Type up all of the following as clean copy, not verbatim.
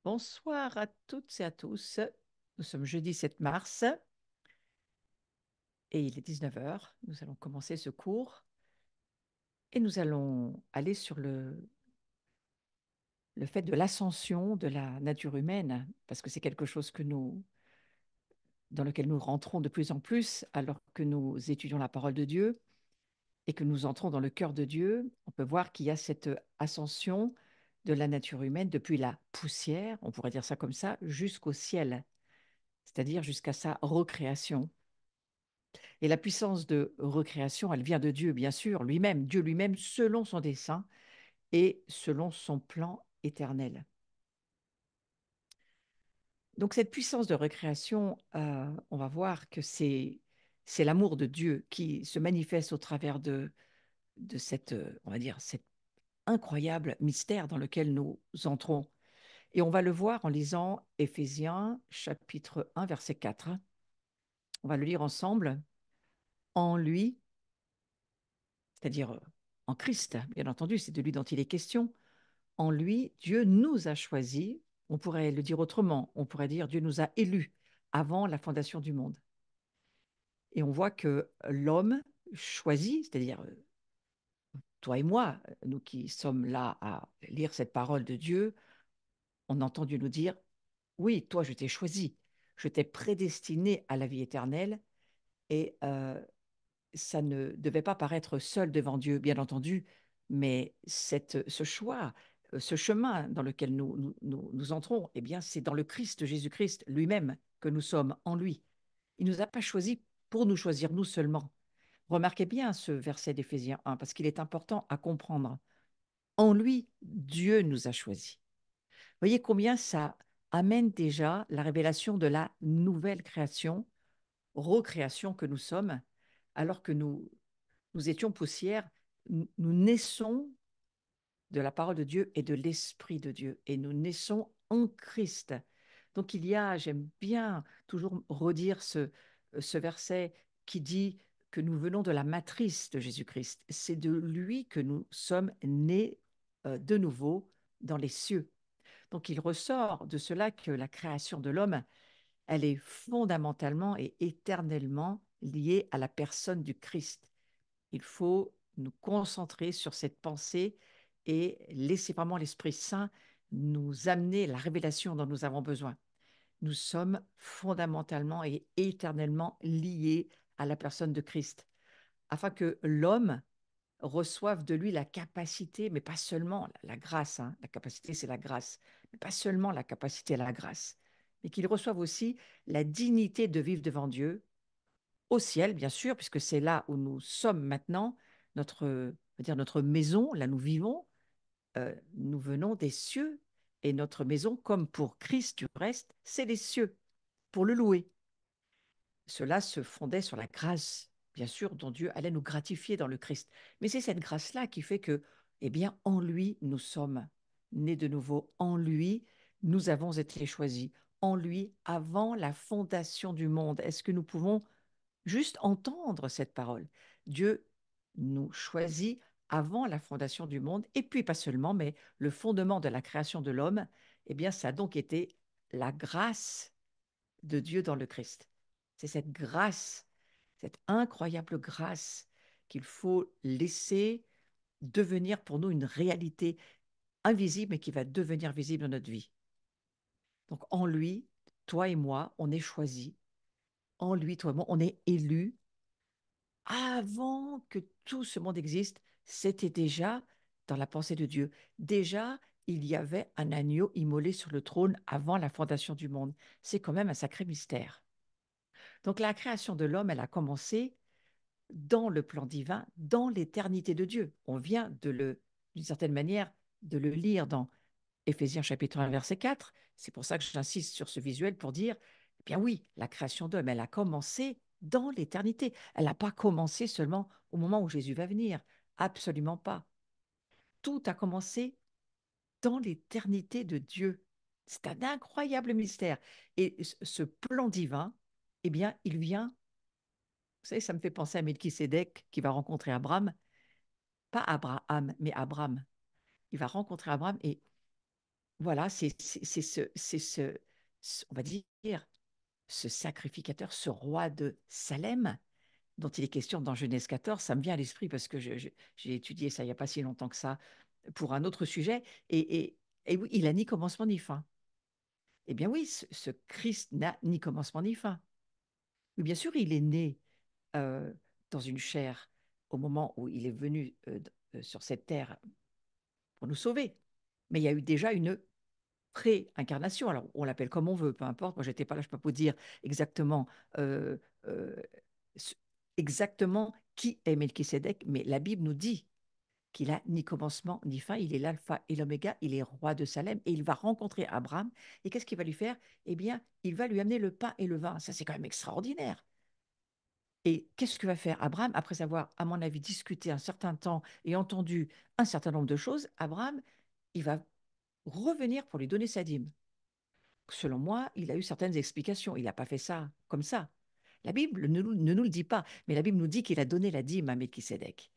Bonsoir à toutes et à tous. Nous sommes jeudi 7 mars et il est 19 heures. Nous allons commencer ce cours et nous allons aller sur le fait de l'ascension de la nature humaine, parce que c'est quelque chose dans lequel nous rentrons de plus en plus alors que nous étudions la parole de Dieu et que nous entrons dans le cœur de Dieu. On peut voir qu'il y a cette ascension de la nature humaine depuis la poussière, on pourrait dire ça comme ça, jusqu'au ciel, c'est-à-dire jusqu'à sa recréation. Et la puissance de recréation, elle vient de Dieu, bien sûr, lui-même, Dieu lui-même, selon son dessein et selon son plan éternel. Donc cette puissance de recréation, on va voir que c'est l'amour de Dieu qui se manifeste au travers de cette, on va dire, cet incroyable mystère dans lequel nous entrons. Et on va le voir en lisant Éphésiens chapitre 1, verset 4. On va le lire ensemble. En lui, c'est-à-dire en Christ, bien entendu, c'est de lui dont il est question. En lui, Dieu nous a choisis. On pourrait le dire autrement. On pourrait dire Dieu nous a élus avant la fondation du monde. Et on voit que l'homme choisi, c'est-à-dire toi et moi, nous qui sommes là à lire cette parole de Dieu, on entend Dieu nous dire, oui, toi, je t'ai choisi, je t'ai prédestiné à la vie éternelle, et ça ne devait pas paraître seul devant Dieu, bien entendu, mais ce choix, ce chemin dans lequel nous entrons, eh bien, c'est dans le Christ, Jésus-Christ lui-même, que nous sommes en lui. Il ne nous a pas choisis pour nous choisir nous seulement. Remarquez bien ce verset d'Éphésiens 1, parce qu'il est important à comprendre. En lui, Dieu nous a choisis. Voyez combien ça amène déjà la révélation de la nouvelle création, recréation que nous sommes, alors que nous étions poussière, nous naissons de la parole de Dieu et de l'Esprit de Dieu, et nous naissons en Christ. Donc il y a, j'aime bien toujours redire ce verset qui dit que nous venons de la matrice de Jésus-Christ. C'est de lui que nous sommes nés de nouveau dans les cieux. Donc il ressort de cela que la création de l'homme, elle est fondamentalement et éternellement liée à la personne du Christ. Il faut nous concentrer sur cette pensée et laisser vraiment l'Esprit Saint nous amener la révélation dont nous avons besoin. Nous sommes fondamentalement et éternellement liés à la personne de Christ, afin que l'homme reçoive de lui la capacité, mais pas seulement la grâce, hein, la capacité c'est la grâce, mais pas seulement la capacité à la grâce, mais qu'il reçoive aussi la dignité de vivre devant Dieu au ciel, bien sûr, puisque c'est là où nous sommes maintenant, on va dire notre maison, là nous vivons, nous venons des cieux, et notre maison, comme pour Christ du reste, c'est les cieux, pour le louer. Cela se fondait sur la grâce, bien sûr, dont Dieu allait nous gratifier dans le Christ. Mais c'est cette grâce-là qui fait que, eh bien, en lui, nous sommes nés de nouveau. En lui, nous avons été choisis. En lui, avant la fondation du monde. Est-ce que nous pouvons juste entendre cette parole? Dieu nous choisit avant la fondation du monde, et puis pas seulement, mais le fondement de la création de l'homme, eh bien, ça a donc été la grâce de Dieu dans le Christ. C'est cette grâce, cette incroyable grâce qu'il faut laisser devenir pour nous une réalité invisible mais qui va devenir visible dans notre vie. Donc en lui, toi et moi, on est choisis. En lui, toi et moi, on est élus. Avant que tout ce monde existe, c'était déjà dans la pensée de Dieu. Déjà, il y avait un agneau immolé sur le trône avant la fondation du monde. C'est quand même un sacré mystère. Donc la création de l'homme, elle a commencé dans le plan divin, dans l'éternité de Dieu. On vient d'une certaine manière, de le lire dans Éphésiens chapitre 1, verset 4. C'est pour ça que j'insiste sur ce visuel pour dire, eh bien oui, la création d'homme, elle a commencé dans l'éternité. Elle n'a pas commencé seulement au moment où Jésus va venir. Absolument pas. Tout a commencé dans l'éternité de Dieu. C'est un incroyable mystère. Et ce plan divin, eh bien, il vient. Vous savez, ça me fait penser à Melchisédek qui va rencontrer Abraham. Pas Abraham, mais Abraham. Il va rencontrer Abraham et voilà, on va dire, ce sacrificateur, ce roi de Salem, dont il est question dans Genèse 14, ça me vient à l'esprit parce que j'ai étudié ça il n'y a pas si longtemps que ça pour un autre sujet. Et oui, il a ni commencement ni fin. Eh bien oui, ce Christ n'a ni commencement ni fin. Oui, bien sûr, il est né euh, dans une chair au moment où il est venu sur cette terre pour nous sauver. Mais il y a eu déjà une pré-incarnation. Alors, on l'appelle comme on veut, peu importe. Moi, j'étais pas là, je peux pas vous dire exactement, euh, euh, ce- exactement qui est Melchisédek, mais la Bible nous dit qu'il a ni commencement ni fin. Il est l'alpha et l'oméga. Il est roi de Salem et il va rencontrer Abraham. Et qu'est-ce qu'il va lui faire? Eh bien, il va lui amener le pain et le vin. Ça, c'est quand même extraordinaire. Et qu'est-ce que va faire Abraham après avoir, à mon avis, discuté un certain temps et entendu un certain nombre de choses? Abraham, il va revenir pour lui donner sa dîme. Selon moi, il a eu certaines explications. Il n'a pas fait ça comme ça. La Bible ne nous le dit pas, mais la Bible nous dit qu'il a donné la dîme à Melchisédek.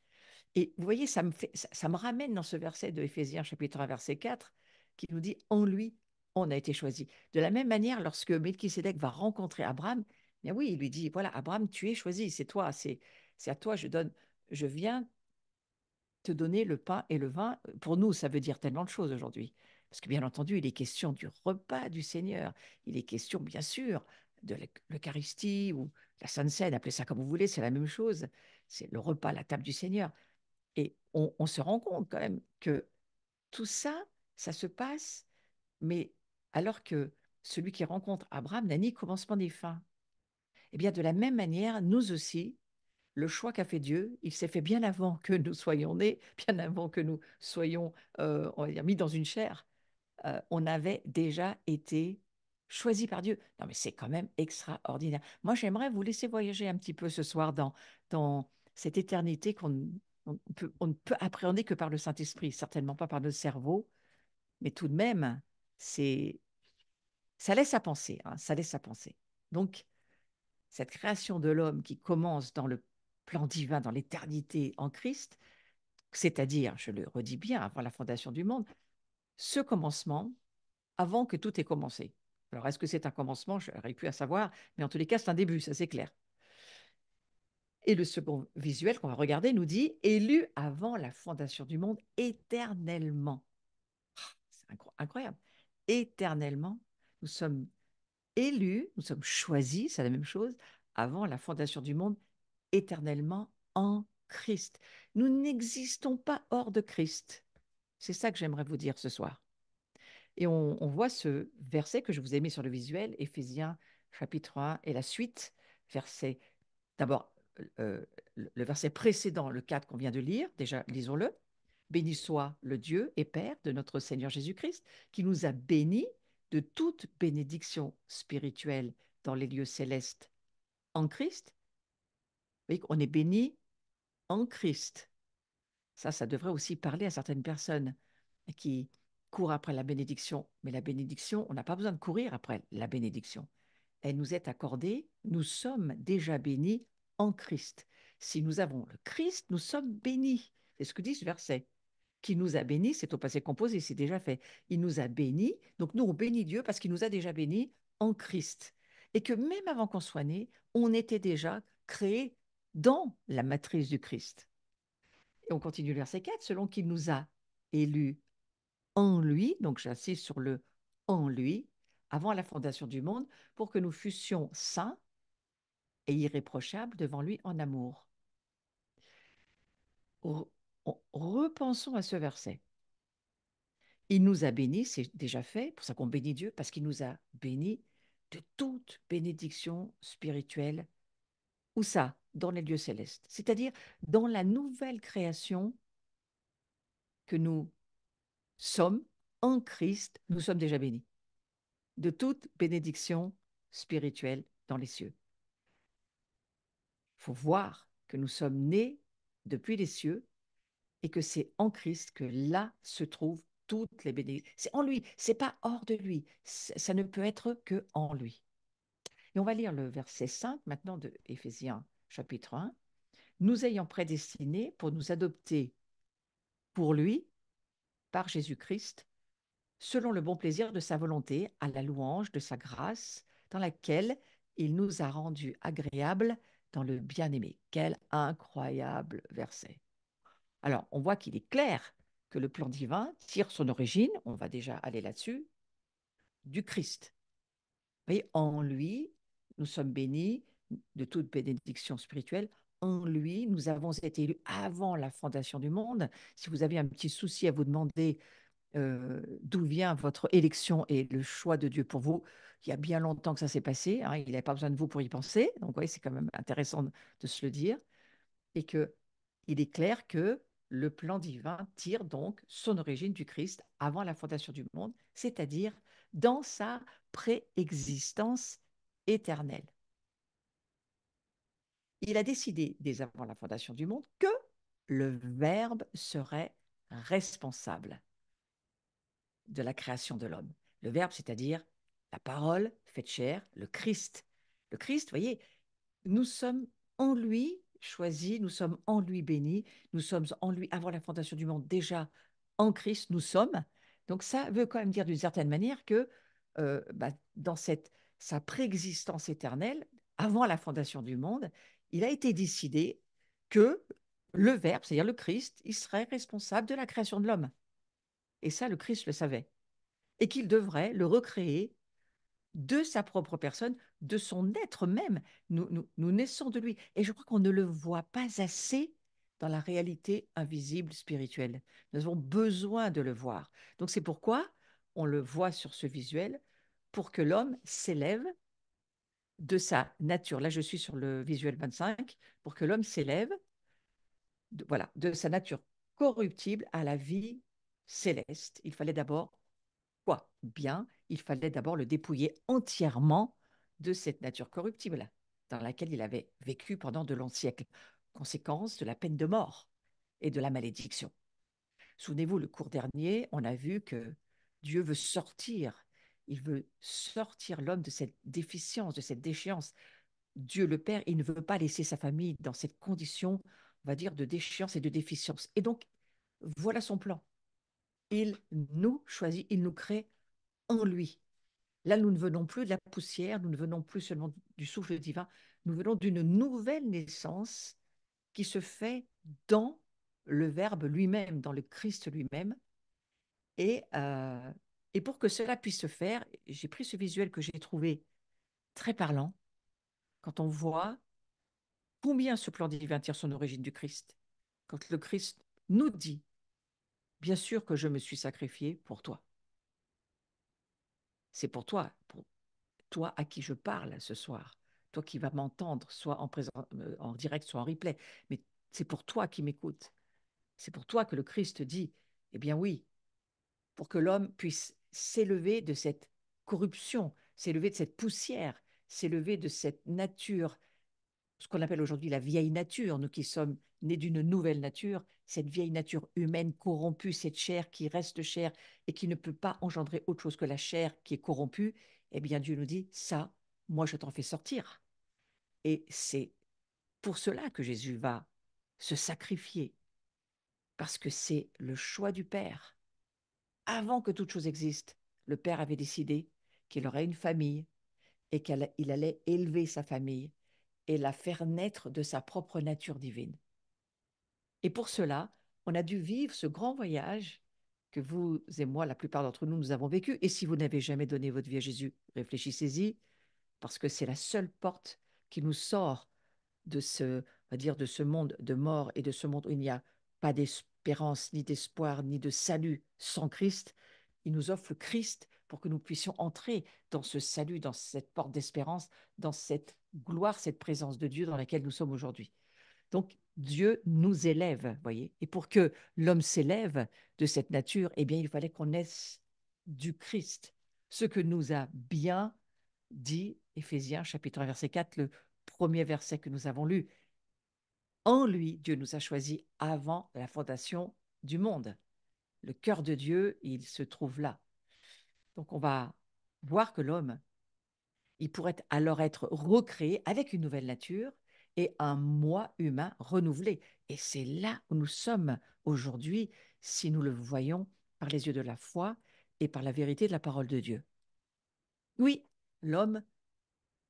Et vous voyez, ça me ramène dans ce verset de Éphésiens chapitre 1, verset 4, qui nous dit, en lui, on a été choisi. De la même manière, lorsque Melchisédek va rencontrer Abraham, bien oui, il lui dit, voilà, Abraham, tu es choisi, c'est toi, c'est à toi, je viens te donner le pain et le vin. Pour nous, ça veut dire tellement de choses aujourd'hui. Parce que bien entendu, il est question du repas du Seigneur. Il est question, bien sûr, de l'Eucharistie ou la Sainte Seine, appelez ça comme vous voulez, c'est la même chose. C'est le repas, la table du Seigneur. Et on se rend compte quand même que tout ça, ça se passe, mais alors que celui qui rencontre Abraham n'a ni commencement ni fin. Eh bien, de la même manière, nous aussi, le choix qu'a fait Dieu, il s'est fait bien avant que nous soyons nés, bien avant que nous soyons, on va dire, mis dans une chair. On avait déjà été choisis par Dieu. Non, mais c'est quand même extraordinaire. Moi, j'aimerais vous laisser voyager un petit peu ce soir dans cette éternité on ne peut appréhender que par le Saint-Esprit, certainement pas par notre cerveau, mais tout de même, c'est, ça laisse à penser, hein, ça laisse à penser. Donc, cette création de l'homme qui commence dans le plan divin, dans l'éternité en Christ, c'est-à-dire, je le redis bien, avant la fondation du monde, ce commencement, avant que tout ait commencé. Alors, est-ce que c'est un commencement? Je n'arrive plus à savoir, mais en tous les cas, c'est un début, ça c'est clair. Et le second visuel qu'on va regarder nous dit élu avant la fondation du monde éternellement. C'est incroyable. Éternellement, nous sommes élus, nous sommes choisis, c'est la même chose, avant la fondation du monde, éternellement en Christ. Nous n'existons pas hors de Christ. C'est ça que j'aimerais vous dire ce soir. Et on voit ce verset que je vous ai mis sur le visuel, Éphésiens chapitre 1 et la suite, verset, d'abord euh, le verset précédent, le 4 qu'on vient de lire, déjà lisons-le. Béni soit le Dieu et Père de notre Seigneur Jésus-Christ, qui nous a bénis de toute bénédiction spirituelle dans les lieux célestes en Christ. Vous voyez qu'on est béni en Christ. Ça devrait aussi parler à certaines personnes qui courent après la bénédiction. Mais la bénédiction, on n'a pas besoin de courir après la bénédiction. Elle nous est accordée, nous sommes déjà bénis en Christ. Si nous avons le Christ, nous sommes bénis. C'est ce que dit ce verset. Qui nous a bénis, c'est au passé composé, c'est déjà fait. Il nous a bénis, donc nous on bénit Dieu parce qu'il nous a déjà bénis en Christ. Et que même avant qu'on soit né, on était déjà créé dans la matrice du Christ. Et on continue le verset 4, selon qu'il nous a élus en lui, donc j'insiste sur le en lui, avant la fondation du monde, pour que nous fussions saints et irréprochables devant lui en amour. Repensons à ce verset. Il nous a bénis, c'est déjà fait, pour ça qu'on bénit Dieu, parce qu'il nous a bénis de toute bénédiction spirituelle. Où ça? Dans les lieux célestes, c'est-à-dire dans la nouvelle création que nous sommes en Christ, nous sommes déjà bénis de toute bénédiction spirituelle dans les cieux. Il faut voir que nous sommes nés depuis les cieux et que c'est en Christ que là se trouvent toutes les bénédictions. C'est en lui, c'est pas hors de lui. Ça ne peut être que en lui. Et on va lire le verset 5 maintenant de Éphésiens chapitre 1. Nous ayant prédestinés pour nous adopter pour lui, par Jésus-Christ, selon le bon plaisir de sa volonté, à la louange de sa grâce, dans laquelle il nous a rendus agréables dans le bien-aimé. Quel incroyable verset. Alors, on voit qu'il est clair que le plan divin tire son origine, on va déjà aller là-dessus, du Christ. Vous voyez, en lui, nous sommes bénis de toute bénédiction spirituelle. En lui, nous avons été élus avant la fondation du monde. Si vous avez un petit souci à vous demander d'où vient votre élection et le choix de Dieu pour vous, il y a bien longtemps que ça s'est passé, hein, il n'avait pas besoin de vous pour y penser. Donc, oui, c'est quand même intéressant de se le dire. Et que il est clair que le plan divin tire donc son origine du Christ avant la fondation du monde, c'est-à-dire dans sa préexistence éternelle. Il a décidé dès avant la fondation du monde que le Verbe serait responsable de la création de l'homme. Le Verbe, c'est-à-dire la parole faite chair, le Christ. Le Christ, vous voyez, nous sommes en lui choisis, nous sommes en lui bénis, nous sommes en lui avant la fondation du monde, déjà en Christ, nous sommes. Donc ça veut quand même dire d'une certaine manière que dans sa préexistence éternelle, avant la fondation du monde, il a été décidé que le Verbe, c'est-à-dire le Christ, il serait responsable de la création de l'homme. Et ça, le Christ le savait. Et qu'il devrait le recréer de sa propre personne, de son être même. Nous naissons de lui. Et je crois qu'on ne le voit pas assez dans la réalité invisible spirituelle. Nous avons besoin de le voir. Donc c'est pourquoi on le voit sur ce visuel, pour que l'homme s'élève de sa nature. Là, je suis sur le visuel 25, pour que l'homme s'élève voilà, de sa nature corruptible à la vie céleste. Il fallait d'abord quoi? Bien, il fallait d'abord le dépouiller entièrement de cette nature corruptible dans laquelle il avait vécu pendant de longs siècles, conséquence de la peine de mort et de la malédiction. Souvenez-vous, le cours dernier, on a vu que Dieu veut sortir, il veut sortir l'homme de cette déficience, de cette déchéance. Dieu le Père, il ne veut pas laisser sa famille dans cette condition, on va dire, de déchéance et de déficience. Et donc, voilà son plan. Il nous choisit, il nous crée en lui. Là, nous ne venons plus de la poussière, nous ne venons plus seulement du souffle divin, nous venons d'une nouvelle naissance qui se fait dans le Verbe lui-même, dans le Christ lui-même. Et, euh, et pour que cela puisse se faire, j'ai pris ce visuel que j'ai trouvé très parlant, quand on voit combien ce plan divin tire son origine du Christ. Quand le Christ nous dit, bien sûr que je me suis sacrifié pour toi. C'est pour toi, pour toi à qui je parle ce soir, toi qui vas m'entendre, soit en direct, soit en replay, mais c'est pour toi qui m'écoute. C'est pour toi que le Christ dit, eh bien oui, pour que l'homme puisse s'élever de cette corruption, s'élever de cette poussière, s'élever de cette nature, ce qu'on appelle aujourd'hui la vieille nature, nous qui sommes nés d'une nouvelle nature, cette vieille nature humaine corrompue, cette chair qui reste chair et qui ne peut pas engendrer autre chose que la chair qui est corrompue, eh bien Dieu nous dit, ça, moi je t'en fais sortir. Et c'est pour cela que Jésus va se sacrifier, parce que c'est le choix du Père. Avant que toute chose existe, le Père avait décidé qu'il aurait une famille et qu'il allait élever sa famille et la faire naître de sa propre nature divine. Et pour cela, on a dû vivre ce grand voyage que vous et moi, la plupart d'entre nous, nous avons vécu. Et si vous n'avez jamais donné votre vie à Jésus, réfléchissez-y, parce que c'est la seule porte qui nous sort de ce, on va dire, de ce monde de mort et de ce monde où il n'y a pas d'espérance, ni d'espoir, ni de salut sans Christ. Il nous offre le Christ pour que nous puissions entrer dans ce salut, dans cette porte d'espérance, dans cette gloire, cette présence de Dieu dans laquelle nous sommes aujourd'hui. Donc, Dieu nous élève, voyez. Et pour que l'homme s'élève de cette nature, eh bien, il fallait qu'on naisse du Christ. Ce que nous a bien dit Éphésiens chapitre 1, verset 4, le premier verset que nous avons lu. En lui, Dieu nous a choisis avant la fondation du monde. Le cœur de Dieu, il se trouve là. Donc, on va voir que l'homme, il pourrait alors être recréé avec une nouvelle nature et un moi humain renouvelé. Et c'est là où nous sommes aujourd'hui, si nous le voyons par les yeux de la foi et par la vérité de la parole de Dieu. Oui, l'homme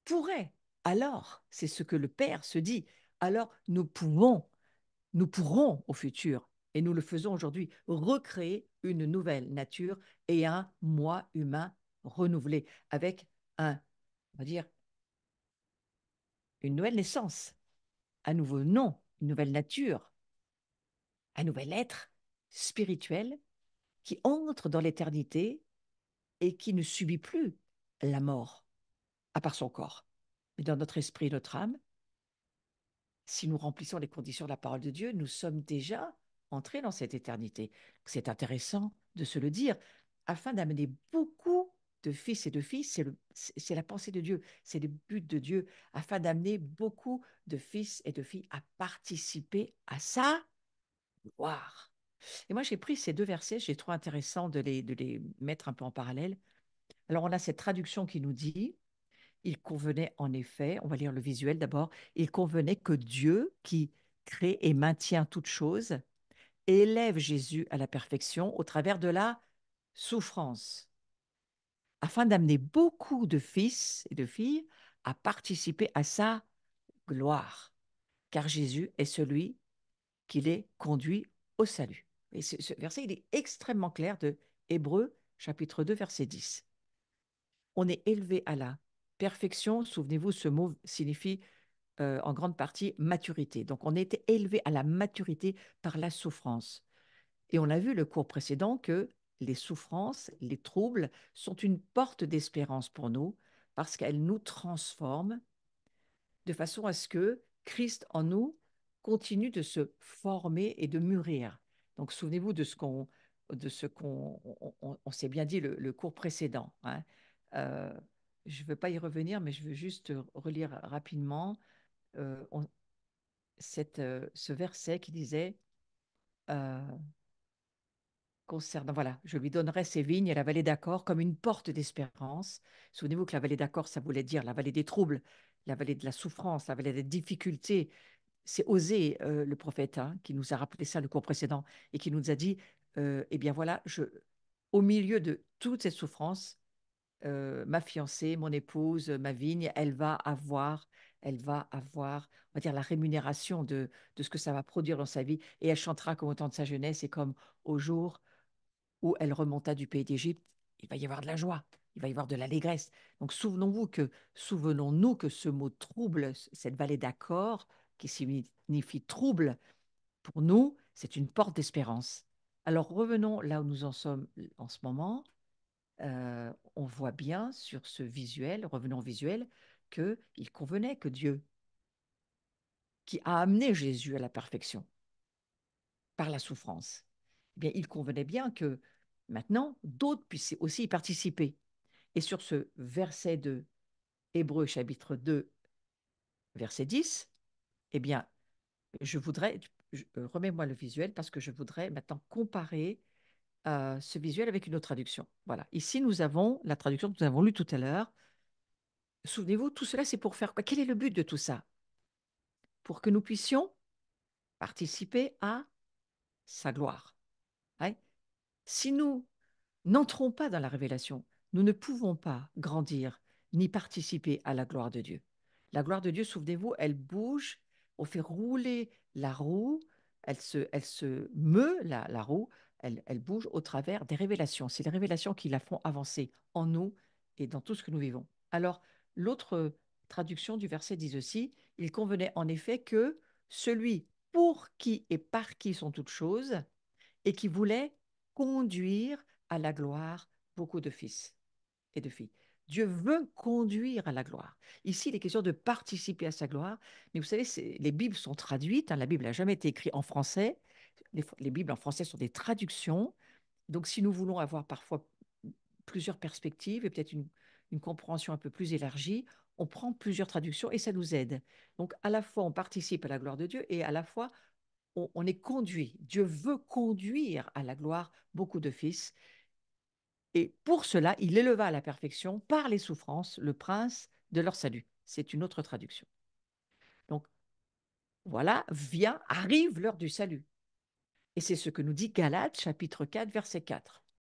pourrait. Alors, c'est ce que le Père se dit. Alors, nous pourrons au futur, et nous le faisons aujourd'hui, recréer une nouvelle nature et un moi humain renouvelé avec on va dire, une nouvelle naissance, un nouveau nom, une nouvelle nature, un nouvel être spirituel qui entre dans l'éternité et qui ne subit plus la mort, à part son corps. Mais dans notre esprit, notre âme, si nous remplissons les conditions de la parole de Dieu, nous sommes déjà entrés dans cette éternité. C'est intéressant de se le dire, afin d'amener beaucoup de fils et de filles, c'est la pensée de Dieu, c'est le but de Dieu, afin d'amener beaucoup de fils et de filles à participer à sa gloire. Et moi, j'ai pris ces deux versets, j'ai trouvé intéressant de les mettre un peu en parallèle. Alors, on a cette traduction qui nous dit, il convenait en effet, on va lire le visuel d'abord, il convenait que Dieu, qui crée et maintient toutes choses, élève Jésus à la perfection au travers de la souffrance, afin d'amener beaucoup de fils et de filles à participer à sa gloire, car Jésus est celui qui les conduit au salut. Et ce verset, il est extrêmement clair de Hébreux, chapitre 2, verset 10. On est élevé à la perfection. Souvenez-vous, ce mot signifie en grande partie maturité. Donc, on était élevé à la maturité par la souffrance. Et on a vu le cours précédent que les souffrances, les troubles sont une porte d'espérance pour nous parce qu'elles nous transforment de façon à ce que Christ en nous continue de se former et de mûrir. Donc, souvenez-vous de ce qu'on on s'est bien dit le cours précédent, hein. Euh, je ne veux pas y revenir, mais je veux juste relire rapidement ce verset qui disait euh, concernant, voilà, je lui donnerai ses vignes et la vallée d'Accord comme une porte d'espérance. Souvenez-vous que la vallée d'Accord, ça voulait dire la vallée des troubles, la vallée de la souffrance, la vallée des difficultés. C'est Osée, le prophète, hein, qui nous a rappelé ça le cours précédent et qui nous a dit, eh bien voilà, au milieu de toute cette souffrance, ma fiancée, mon épouse, ma vigne, elle va avoir, on va dire, la rémunération de ce que ça va produire dans sa vie, et elle chantera comme au temps de sa jeunesse et comme au jour où elle remonta du pays d'Égypte. Il va y avoir de la joie, il va y avoir de l'allégresse. Donc souvenons-nous que ce mot trouble, cette vallée d'accord, qui signifie trouble, pour nous, c'est une porte d'espérance. Alors revenons là où nous en sommes en ce moment. On voit bien sur ce visuel, revenons au visuel, qu'il convenait que Dieu, qui a amené Jésus à la perfection par la souffrance, eh bien, il convenait bien que maintenant, d'autres puissent aussi y participer. Et sur ce verset de Hébreux chapitre 2, verset 10, eh bien, remets-moi le visuel parce que je voudrais maintenant comparer ce visuel avec une autre traduction. Voilà, ici nous avons la traduction que nous avons lue tout à l'heure. Souvenez-vous, tout cela, c'est pour faire quoi? Quel est le but de tout ça? Pour que nous puissions participer à sa gloire. Hein. Si nous n'entrons pas dans la révélation, nous ne pouvons pas grandir ni participer à la gloire de Dieu. La gloire de Dieu, souvenez-vous, elle bouge, on fait rouler la roue, elle se meut, la roue, elle bouge au travers des révélations. C'est les révélations qui la font avancer en nous et dans tout ce que nous vivons. Alors, l'autre traduction du verset dit aussi, il convenait en effet que celui pour qui et par qui sont toutes choses, et qui voulait conduire à la gloire beaucoup de fils et de filles. Dieu veut conduire à la gloire. Ici, il est question de participer à sa gloire. Mais vous savez, les Bibles sont traduites, hein, la Bible n'a jamais été écrite en français. Les Bibles en français sont des traductions. Donc, si nous voulons avoir parfois plusieurs perspectives et peut-être une compréhension un peu plus élargie, on prend plusieurs traductions et ça nous aide. Donc, à la fois, on participe à la gloire de Dieu et à la fois, on est conduit. Dieu veut conduire à la gloire beaucoup de fils. Et pour cela, il éleva à la perfection par les souffrances le prince de leur salut. C'est une autre traduction. Donc voilà, arrive l'heure du salut. Et c'est ce que nous dit Galates chapitre 4, verset 4.